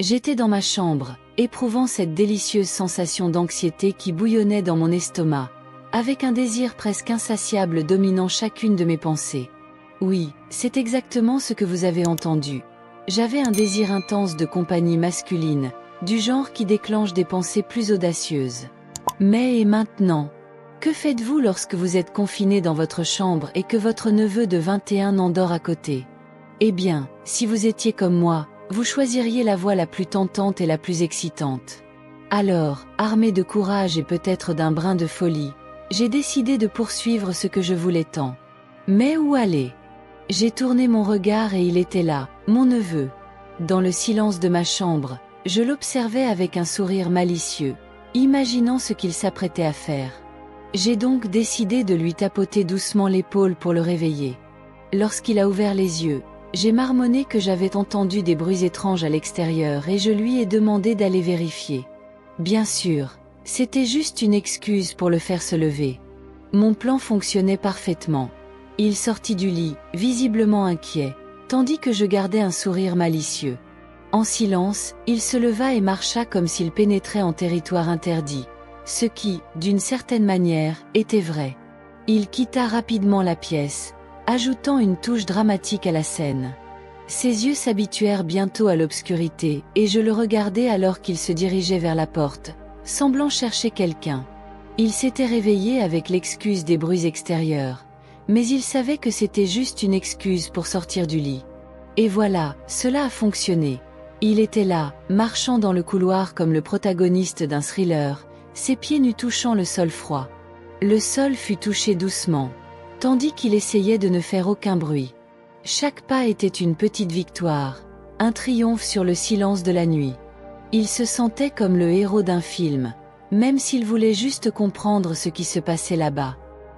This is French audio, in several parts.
J'étais dans ma chambre, éprouvant cette délicieuse sensation d'anxiété qui bouillonnait dans mon estomac, avec un désir presque insatiable dominant chacune de mes pensées. Oui, c'est exactement ce que vous avez entendu. J'avais un désir intense de compagnie masculine, du genre qui déclenche des pensées plus audacieuses. Mais et maintenant? Que faites-vous lorsque vous êtes confiné dans votre chambre et que votre neveu de 21 ans dort à côté? Eh bien, si vous étiez comme moi, vous choisiriez la voie la plus tentante et la plus excitante. Alors, armé de courage et peut-être d'un brin de folie, j'ai décidé de poursuivre ce que je voulais tant. Mais où aller? J'ai tourné mon regard et il était là, mon neveu. Dans le silence de ma chambre, je l'observais avec un sourire malicieux, imaginant ce qu'il s'apprêtait à faire. J'ai donc décidé de lui tapoter doucement l'épaule pour le réveiller. Lorsqu'il a ouvert les yeux, j'ai marmonné que j'avais entendu des bruits étranges à l'extérieur et je lui ai demandé d'aller vérifier. Bien sûr, c'était juste une excuse pour le faire se lever. Mon plan fonctionnait parfaitement. Il sortit du lit, visiblement inquiet, tandis que je gardais un sourire malicieux. En silence, il se leva et marcha comme s'il pénétrait en territoire interdit, ce qui, d'une certaine manière, était vrai. Il quitta rapidement la pièce, ajoutant une touche dramatique à la scène. Ses yeux s'habituèrent bientôt à l'obscurité, et je le regardais alors qu'il se dirigeait vers la porte, semblant chercher quelqu'un. Il s'était réveillé avec l'excuse des bruits extérieurs, mais il savait que c'était juste une excuse pour sortir du lit. Et voilà, cela a fonctionné. Il était là, marchant dans le couloir comme le protagoniste d'un thriller, ses pieds nus touchant le sol froid. Le sol fut touché doucement, tandis qu'il essayait de ne faire aucun bruit. Chaque pas était une petite victoire, un triomphe sur le silence de la nuit. Il se sentait comme le héros d'un film, même s'il voulait juste comprendre ce qui se passait là-bas.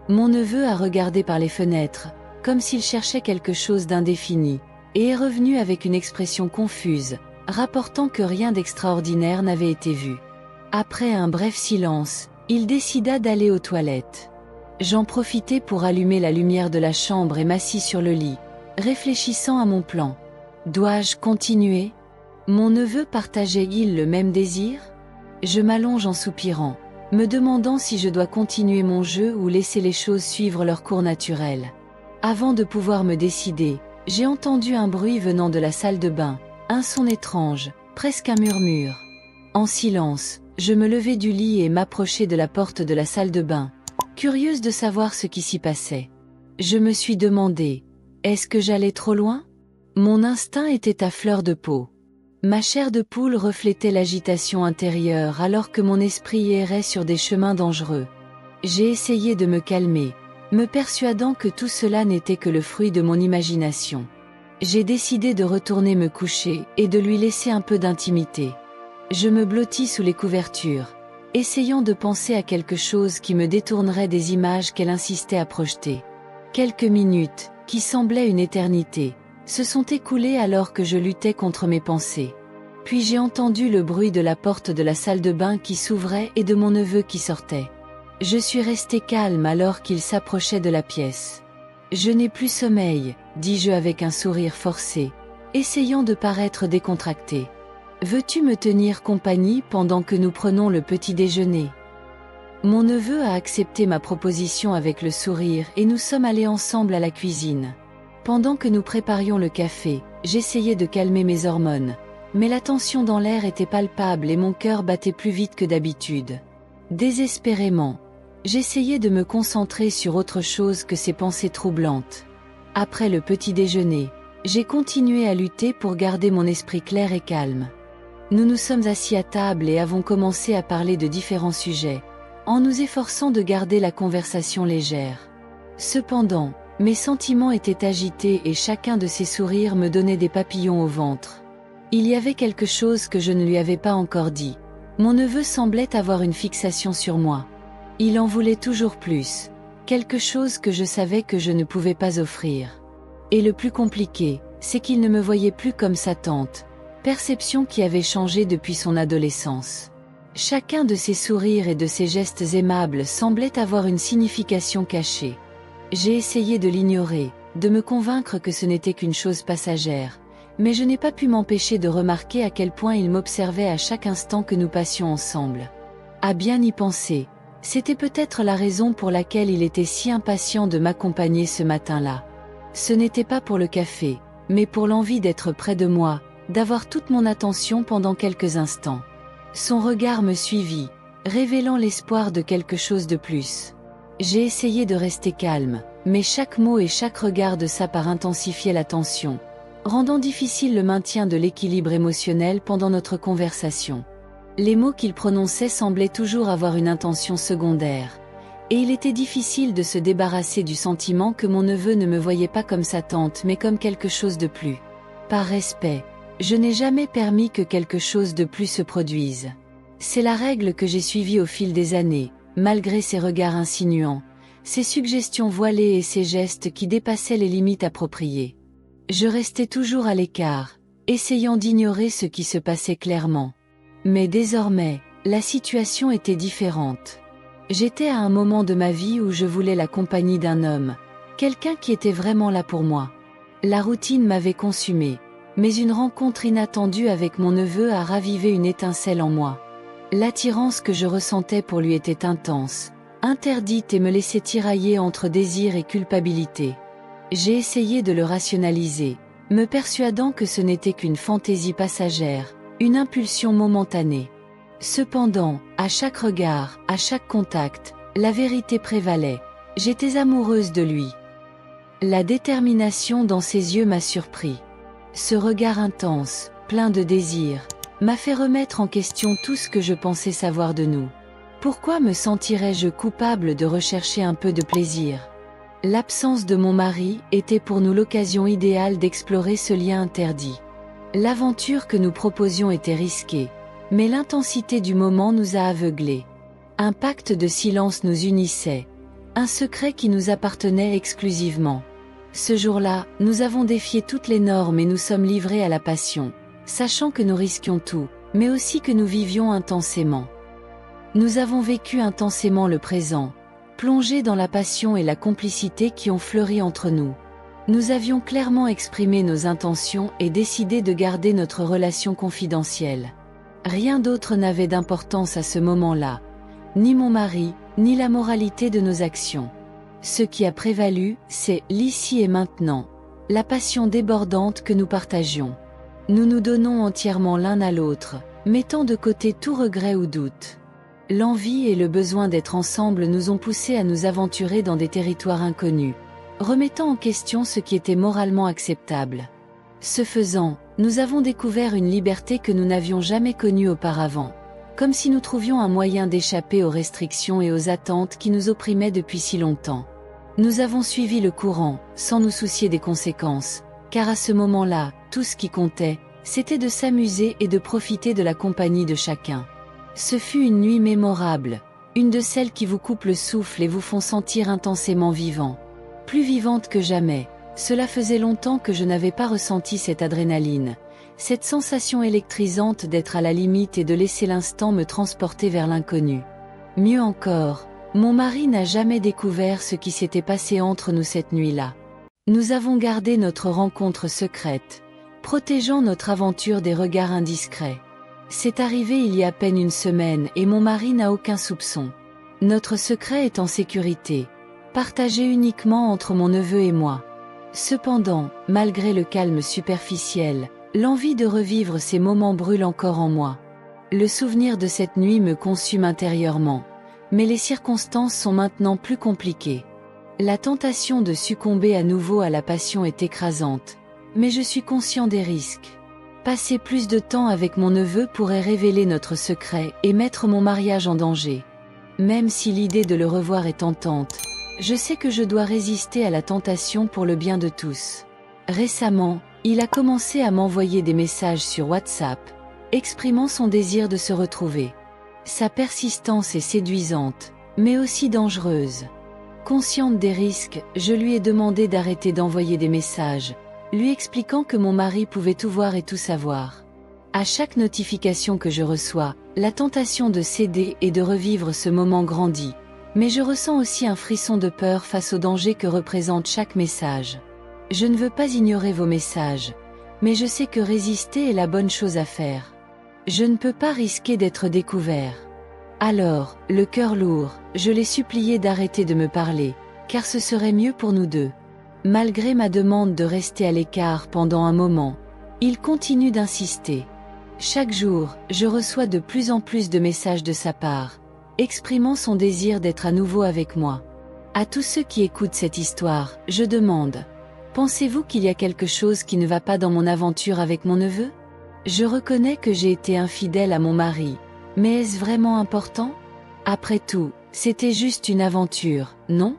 Mon neveu a regardé par les fenêtres, comme s'il cherchait quelque chose d'indéfini, et est revenu avec une expression confuse, rapportant que rien d'extraordinaire n'avait été vu. Après un bref silence, il décida d'aller aux toilettes. J'en profitai pour allumer la lumière de la chambre et m'assis sur le lit, réfléchissant à mon plan. Dois-je continuer? Mon neveu partageait-il le même désir? Je m'allonge en soupirant, me demandant si je dois continuer mon jeu ou laisser les choses suivre leur cours naturel. Avant de pouvoir me décider, j'ai entendu un bruit venant de la salle de bain, un son étrange, presque un murmure. En silence, je me levai du lit et m'approchai de la porte de la salle de bain, curieuse de savoir ce qui s'y passait. Je me suis demandé, est-ce que j'allais trop loin? Mon instinct était à fleur de peau. Ma chair de poule reflétait l'agitation intérieure alors que mon esprit errait sur des chemins dangereux. J'ai essayé de me calmer, me persuadant que tout cela n'était que le fruit de mon imagination. J'ai décidé de retourner me coucher et de lui laisser un peu d'intimité. Je me blottis sous les couvertures, essayant de penser à quelque chose qui me détournerait des images qu'elle insistait à projeter. Quelques minutes, qui semblaient une éternité, se sont écoulées alors que je luttais contre mes pensées. Puis j'ai entendu le bruit de la porte de la salle de bain qui s'ouvrait et de mon neveu qui sortait. Je suis resté calme alors qu'il s'approchait de la pièce. « Je n'ai plus sommeil », dis-je avec un sourire forcé, essayant de paraître décontracté. « Veux-tu me tenir compagnie pendant que nous prenons le petit déjeuner ?» Mon neveu a accepté ma proposition avec le sourire et nous sommes allés ensemble à la cuisine. Pendant que nous préparions le café, j'essayais de calmer mes hormones, mais la tension dans l'air était palpable et mon cœur battait plus vite que d'habitude. Désespérément, j'essayais de me concentrer sur autre chose que ces pensées troublantes. Après le petit déjeuner, j'ai continué à lutter pour garder mon esprit clair et calme. Nous nous sommes assis à table et avons commencé à parler de différents sujets, en nous efforçant de garder la conversation légère. Cependant, mes sentiments étaient agités et chacun de ses sourires me donnait des papillons au ventre. Il y avait quelque chose que je ne lui avais pas encore dit. Mon neveu semblait avoir une fixation sur moi. Il en voulait toujours plus, quelque chose que je savais que je ne pouvais pas offrir. Et le plus compliqué, c'est qu'il ne me voyait plus comme sa tante, perception qui avait changé depuis son adolescence. Chacun de ses sourires et de ses gestes aimables semblait avoir une signification cachée. J'ai essayé de l'ignorer, de me convaincre que ce n'était qu'une chose passagère, mais je n'ai pas pu m'empêcher de remarquer à quel point il m'observait à chaque instant que nous passions ensemble. À bien y penser, c'était peut-être la raison pour laquelle il était si impatient de m'accompagner ce matin-là. Ce n'était pas pour le café, mais pour l'envie d'être près de moi, d'avoir toute mon attention pendant quelques instants. Son regard me suivit, révélant l'espoir de quelque chose de plus. J'ai essayé de rester calme, mais chaque mot et chaque regard de sa part intensifiait la tension, rendant difficile le maintien de l'équilibre émotionnel pendant notre conversation. Les mots qu'il prononçait semblaient toujours avoir une intention secondaire, et il était difficile de se débarrasser du sentiment que mon neveu ne me voyait pas comme sa tante mais comme quelque chose de plus. Par respect, je n'ai jamais permis que quelque chose de plus se produise. C'est la règle que j'ai suivie au fil des années, malgré ses regards insinuants, ses suggestions voilées et ses gestes qui dépassaient les limites appropriées. Je restais toujours à l'écart, essayant d'ignorer ce qui se passait clairement. Mais désormais, la situation était différente. J'étais à un moment de ma vie où je voulais la compagnie d'un homme, quelqu'un qui était vraiment là pour moi. La routine m'avait consumé, mais une rencontre inattendue avec mon neveu a ravivé une étincelle en moi. L'attirance que je ressentais pour lui était intense, interdite et me laissait tirailler entre désir et culpabilité. J'ai essayé de le rationaliser, me persuadant que ce n'était qu'une fantaisie passagère, une impulsion momentanée. Cependant, à chaque regard, à chaque contact, la vérité prévalait. J'étais amoureuse de lui. La détermination dans ses yeux m'a surpris. Ce regard intense, plein de désir, m'a fait remettre en question tout ce que je pensais savoir de nous. Pourquoi me sentirais-je coupable de rechercher un peu de plaisir ? L'absence de mon mari était pour nous l'occasion idéale d'explorer ce lien interdit. L'aventure que nous proposions était risquée, mais l'intensité du moment nous a aveuglés. Un pacte de silence nous unissait, un secret qui nous appartenait exclusivement. Ce jour-là, nous avons défié toutes les normes et nous sommes livrés à la passion, sachant que nous risquions tout, mais aussi que nous vivions intensément. Nous avons vécu intensément le présent, plongés dans la passion et la complicité qui ont fleuri entre nous. Nous avions clairement exprimé nos intentions et décidé de garder notre relation confidentielle. Rien d'autre n'avait d'importance à ce moment-là, ni mon mari, ni la moralité de nos actions. Ce qui a prévalu, c'est l'ici et maintenant, la passion débordante que nous partagions. Nous nous donnons entièrement l'un à l'autre, mettant de côté tout regret ou doute. L'envie et le besoin d'être ensemble nous ont poussés à nous aventurer dans des territoires inconnus, remettant en question ce qui était moralement acceptable. Ce faisant, nous avons découvert une liberté que nous n'avions jamais connue auparavant, comme si nous trouvions un moyen d'échapper aux restrictions et aux attentes qui nous opprimaient depuis si longtemps. Nous avons suivi le courant, sans nous soucier des conséquences, car à ce moment-là, tout ce qui comptait, c'était de s'amuser et de profiter de la compagnie de chacun. Ce fut une nuit mémorable, une de celles qui vous coupent le souffle et vous font sentir intensément vivant. Plus vivante que jamais, cela faisait longtemps que je n'avais pas ressenti cette adrénaline, cette sensation électrisante d'être à la limite et de laisser l'instant me transporter vers l'inconnu. Mieux encore, mon mari n'a jamais découvert ce qui s'était passé entre nous cette nuit-là. Nous avons gardé notre rencontre secrète, protégeant notre aventure des regards indiscrets. C'est arrivé il y a à peine une semaine et mon mari n'a aucun soupçon. Notre secret est en sécurité, partagé uniquement entre mon neveu et moi. Cependant, malgré le calme superficiel, l'envie de revivre ces moments brûle encore en moi. Le souvenir de cette nuit me consume intérieurement, mais les circonstances sont maintenant plus compliquées. La tentation de succomber à nouveau à la passion est écrasante, mais je suis conscient des risques. Passer plus de temps avec mon neveu pourrait révéler notre secret et mettre mon mariage en danger. Même si l'idée de le revoir est tentante, je sais que je dois résister à la tentation pour le bien de tous. Récemment, il a commencé à m'envoyer des messages sur WhatsApp, exprimant son désir de se retrouver. Sa persistance est séduisante, mais aussi dangereuse. Consciente des risques, je lui ai demandé d'arrêter d'envoyer des messages, lui expliquant que mon mari pouvait tout voir et tout savoir. À chaque notification que je reçois, la tentation de céder et de revivre ce moment grandit, mais je ressens aussi un frisson de peur face au danger que représente chaque message. Je ne veux pas ignorer vos messages, Mais je sais que résister est la bonne chose à faire. Je ne peux pas risquer d'être découvert. Alors, le cœur lourd, je l'ai supplié d'arrêter de me parler, car ce serait mieux pour nous deux. Malgré ma demande de rester à l'écart pendant un moment, il continue d'insister. Chaque jour, je reçois de plus en plus de messages de sa part, exprimant son désir d'être à nouveau avec moi. À tous ceux qui écoutent cette histoire, je demande: pensez-vous qu'il y a quelque chose qui ne va pas dans mon aventure avec mon neveu? Je reconnais que j'ai été infidèle à mon mari, mais est-ce vraiment important? Après tout, c'était juste une aventure, non?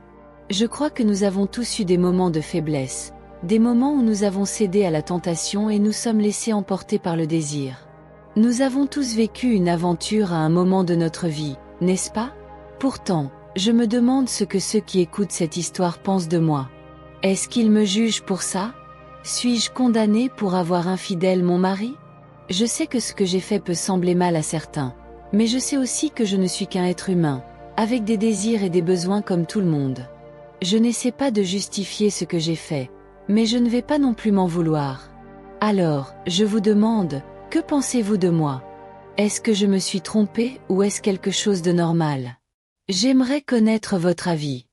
Je crois que nous avons tous eu des moments de faiblesse, des moments où nous avons cédé à la tentation et nous sommes laissés emporter par le désir. Nous avons tous vécu une aventure à un moment de notre vie, n'est-ce pas? Pourtant, je me demande ce que ceux qui écoutent cette histoire pensent de moi. Est-ce qu'ils me jugent pour ça? Suis-je condamnée pour avoir infidèle mon mari? Je sais que ce que j'ai fait peut sembler mal à certains, mais je sais aussi que je ne suis qu'un être humain, avec des désirs et des besoins comme tout le monde. Je n'essaie pas de justifier ce que j'ai fait, mais je ne vais pas non plus m'en vouloir. Alors, je vous demande, que pensez-vous de moi? Est-ce que je me suis trompée ou est-ce quelque chose de normal? J'aimerais connaître votre avis.